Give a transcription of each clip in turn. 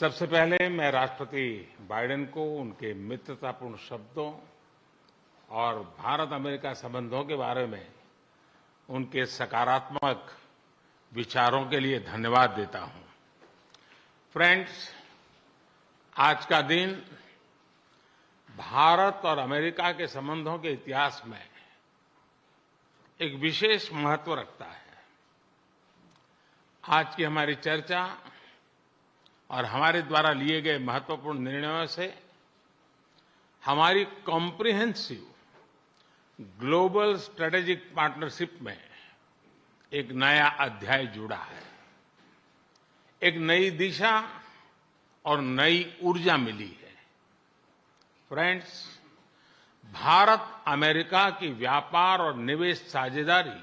सबसे पहले मैं राष्ट्रपति बाइडेन को उनके मित्रतापूर्ण शब्दों और भारत अमेरिका संबंधों के बारे में उनके सकारात्मक विचारों के लिए धन्यवाद देता हूं। फ्रेंड्स, आज का दिन भारत और अमेरिका के संबंधों के इतिहास में एक विशेष महत्व रखता है। आज की हमारी चर्चा और हमारे द्वारा लिए गए महत्वपूर्ण निर्णयों से हमारी कॉम्प्रिहेंसिव ग्लोबल स्ट्रेटेजिक पार्टनरशिप में एक नया अध्याय जुड़ा है। एक नई दिशा और नई ऊर्जा मिली है। फ्रेंड्स, भारत अमेरिका की व्यापार और निवेश साझेदारी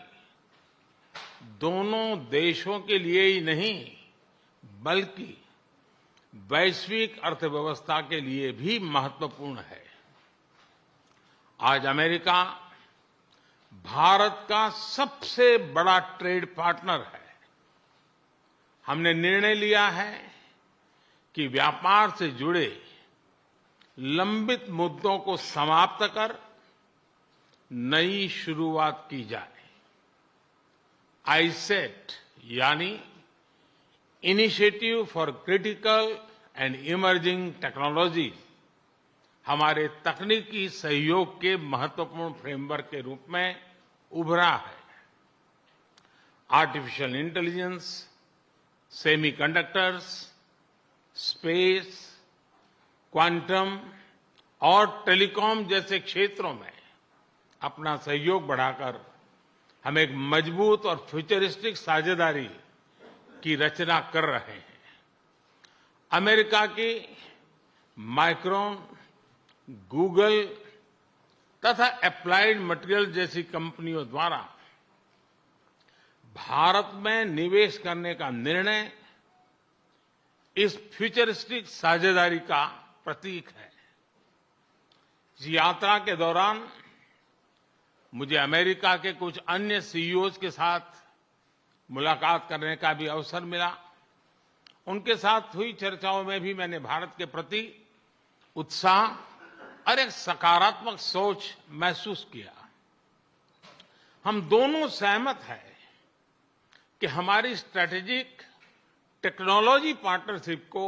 दोनों देशों के लिए ही नहीं बल्कि वैश्विक अर्थव्यवस्था के लिए भी महत्वपूर्ण है। आज अमेरिका भारत का सबसे बड़ा ट्रेड पार्टनर है। हमने निर्णय लिया है कि व्यापार से जुड़े लंबित मुद्दों को समाप्त कर नई शुरुआत की जाए। आईसेट यानी initiative for critical and emerging technology हमारे तकनीकी सहयोग के महत्वपूर्ण फ्रेमवर्क के रूप में उभरा है। Artificial intelligence, semiconductors, space, quantum और टेलीकॉम जैसे क्षेत्रों में अपना सहयोग बढ़ाकर हम एक मजबूत और फ्यूचरिस्टिक साझेदारी की रचना कर रहे हैं। अमेरिका की माइक्रोन, गूगल तथा एप्लाइड मटेरियल जैसी कंपनियों द्वारा भारत में निवेश करने का निर्णय इस फ्यूचरिस्टिक साझेदारी का प्रतीक है। इस यात्रा के दौरान मुझे अमेरिका के कुछ अन्य सीईओज के साथ मुलाकात करने का भी अवसर मिला। उनके साथ हुई चर्चाओं में भी मैंने भारत के प्रति उत्साह और एक सकारात्मक सोच महसूस किया। हम दोनों सहमत हैं कि हमारी स्ट्रैटेजिक टेक्नोलॉजी पार्टनरशिप को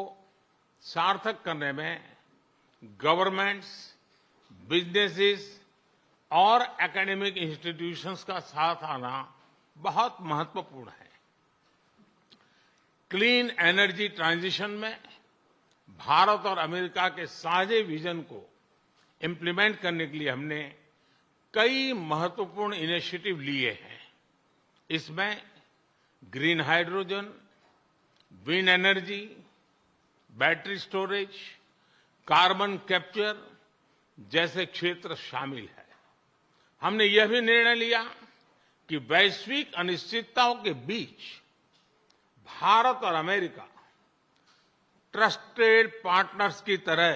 सार्थक करने में गवर्नमेंट्स, बिजनेसेस और एकेडमिक इंस्टीट्यूशंस का साथ आना बहुत महत्वपूर्ण है। क्लीन एनर्जी ट्रांजिशन में भारत और अमेरिका के साझे विजन को इंप्लीमेंट करने के लिए हमने कई महत्वपूर्ण इनिशिएटिव लिए हैं। इसमें green hydrogen, wind energy, battery storage, carbon capture जैसे क्षेत्र शामिल है। हमने यह भी निर्णय लिया कि वैश्विक अनिश्चितताओं के बीच भारत और अमेरिका ट्रस्टेड पार्टनर्स की तरह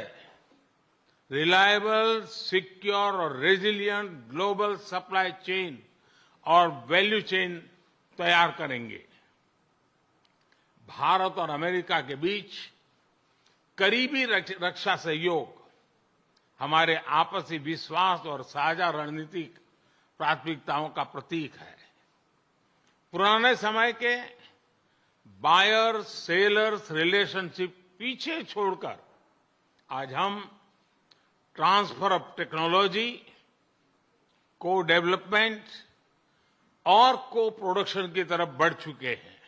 रिलायबल, सिक्योर और रेजिलिएंट ग्लोबल सप्लाई चेन और वैल्यू चेन तैयार करेंगे। भारत और अमेरिका के बीच करीबी रक्षा सहयोग हमारे आपसी विश्वास और साझा रणनीतिक प्राथमिकताओं का प्रतीक है। पुराने समय के बायर सेलर्स रिलेशनशिप पीछे छोड़कर आज हम ट्रांसफर ऑफ टेक्नोलॉजी, को डेवलपमेंट और को प्रोडक्शन की तरफ बढ़ चुके हैं।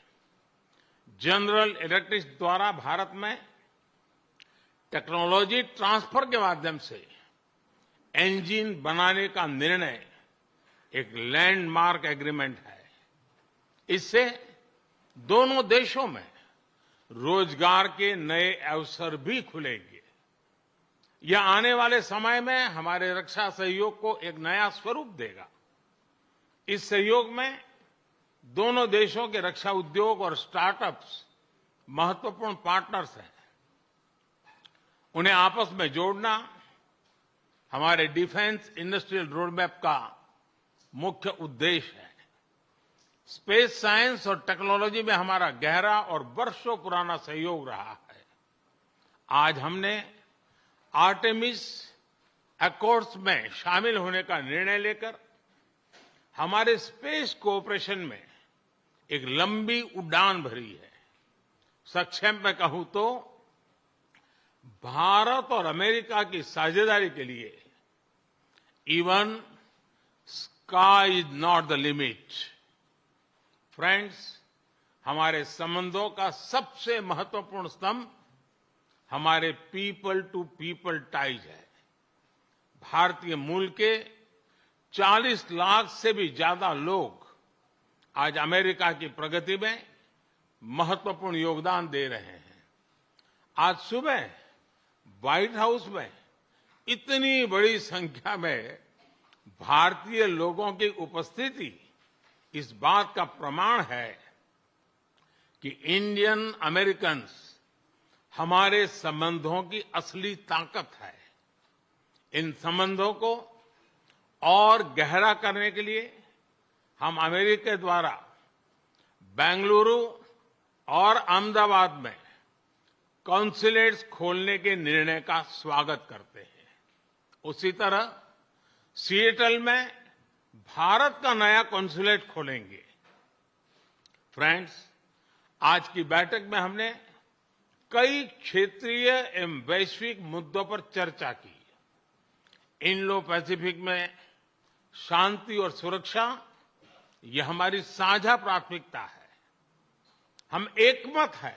जनरल इलेक्ट्रिक द्वारा भारत में टेक्नोलॉजी ट्रांसफर के माध्यम से इंजन बनाने का निर्णय एक लैंडमार्क एग्रीमेंट है। इससे दोनों देशों में रोजगार के नए अवसर भी खुलेंगे। यह आने वाले समय में हमारे रक्षा सहयोग को एक नया स्वरूप देगा। इस सहयोग में दोनों देशों के रक्षा उद्योग और स्टार्टअप्स महत्वपूर्ण पार्टनर्स हैं। उन्हें आपस में जोड़ना हमारे डिफेंस इंडस्ट्रियल रोडमैप का मुख्य उद्देश्य है। स्पेस साइंस और टेक्नोलॉजी में हमारा गहरा और वर्षों पुराना सहयोग रहा है। आज हमने आर्टेमिस अकॉर्ड्स में शामिल होने का निर्णय लेकर हमारे स्पेस कोऑपरेशन में एक लंबी उड़ान भरी है। संक्षेप में कहूं तो भारत और अमेरिका की साझेदारी के लिए even sky is not the limit. Friends, हमारे संबंधों का सबसे महत्वपूर्ण स्तंभ हमारे पीपल टू पीपल टाइज है। भारतीय मूल के 40 लाख से भी ज्यादा लोग आज अमेरिका की प्रगति में महत्वपूर्ण योगदान दे रहे हैं। आज सुबह व्हाइट हाउस में इतनी बड़ी संख्या में भारतीय लोगों की उपस्थिति इस बात का प्रमाण है कि इंडियन अमेरिकन्स हमारे संबंधों की असली ताकत है। इन संबंधों को और गहरा करने के लिए हम अमेरिका द्वारा बेंगलुरु और अहमदाबाद में कॉन्सुलेट्स खोलने के निर्णय का स्वागत करते हैं। उसी तरह सिएटल में भारत का नया कॉन्सुलेट खोलेंगे। फ्रेंड्स, आज की बैठक में हमने कई क्षेत्रीय एवं वैश्विक मुद्दों पर चर्चा की। इंडो पैसिफिक में शांति और सुरक्षा यह हमारी साझा प्राथमिकता है। हम एकमत है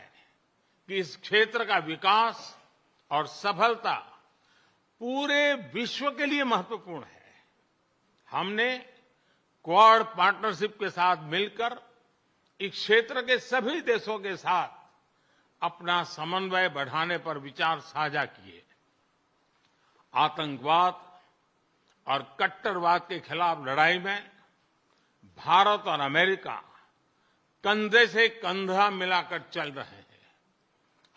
कि इस क्षेत्र का विकास और सफलता पूरे विश्व के लिए महत्वपूर्ण है। हमने क्वाड पार्टनरशिप के साथ मिलकर इस क्षेत्र के सभी देशों के साथ अपना समन्वय बढ़ाने पर विचार साझा किए। आतंकवाद और कट्टरवाद के खिलाफ लड़ाई में भारत और अमेरिका कंधे से कंधा मिलाकर चल रहे हैं।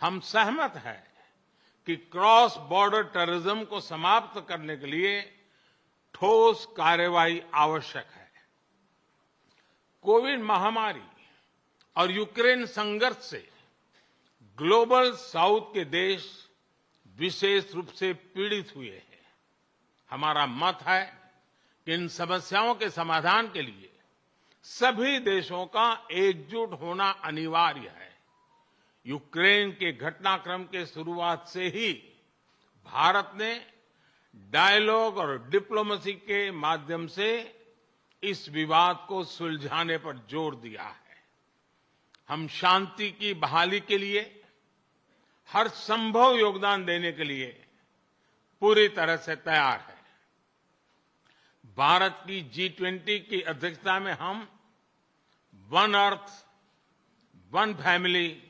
हम सहमत हैं कि क्रॉस बॉर्डर टेररिज्म को समाप्त करने के लिए ठोस कार्रवाई आवश्यक है। कोविड महामारी और यूक्रेन संघर्ष से ग्लोबल साउथ के देश विशेष रूप से पीड़ित हुए हैं। हमारा मत है कि इन समस्याओं के समाधान के लिए सभी देशों का एकजुट होना अनिवार्य है। यूक्रेन के घटनाक्रम के शुरुआत से ही भारत ने डायलॉग और डिप्लोमेसी के माध्यम से इस विवाद को सुलझाने पर जोर दिया है। हम शांति की बहाली के लिए हर संभव योगदान देने के लिए पूरी तरह से तैयार है। भारत की G20 की अध्यक्षता में हम one earth, one family,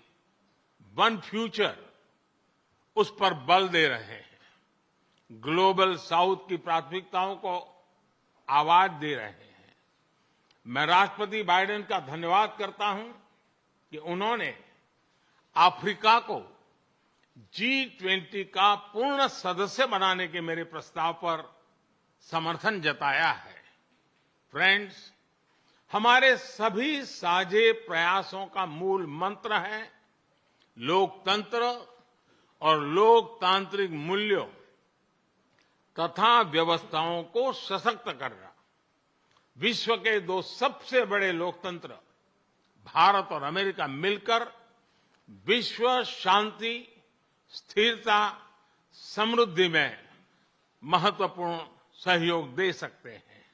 one future उस पर बल दे रहे हैं। ग्लोबल साउथ की प्राथमिकताओं को आवाज दे रहे हैं। मैं राष्ट्रपति बाइडेन का धन्यवाद करता हूं कि उन्होंने अफ्रीका को G20 का पूर्ण सदस्य बनाने के मेरे प्रस्ताव पर समर्थन जताया है। फ्रेंड्स, हमारे सभी साझे प्रयासों का मूल मंत्र है लोकतंत्र और लोकतांत्रिक मूल्यों तथा व्यवस्थाओं को सशक्त करना। विश्व के दो सबसे बड़े लोकतंत्र भारत और अमेरिका मिलकर विश्व शांति, स्थिरता, समृद्धि में महत्वपूर्ण सहयोग दे सकते हैं।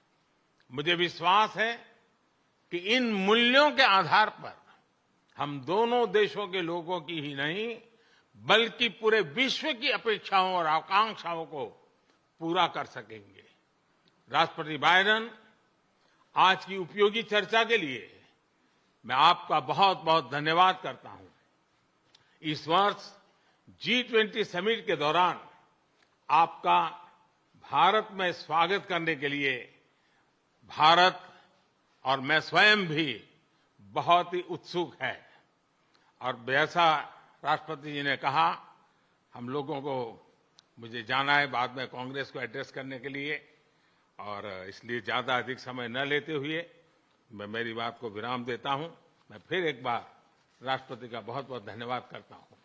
मुझे विश्वास है कि इन मूल्यों के आधार पर हम दोनों देशों के लोगों की ही नहीं बल्कि पूरे विश्व की अपेक्षाओं और आकांक्षाओं को पूरा कर सकेंगे। राष्ट्रपति बाइडेन, आज की उपयोगी चर्चा के लिए मैं आपका बहुत बहुत धन्यवाद करता हूं। इस वर्ष G20 समिट के दौरान आपका भारत में स्वागत करने के लिए भारत और मैं स्वयं भी बहुत ही उत्सुक है। और जैसा राष्ट्रपति जी ने कहा, हम लोगों को मुझे जाना है बाद में कांग्रेस को एड्रेस करने के लिए, और इसलिए ज्यादा अधिक समय न लेते हुए मैं मेरी बात को विराम देता हूं। मैं फिर एक बार राष्ट्रपति का बहुत बहुत धन्यवाद करता हूं।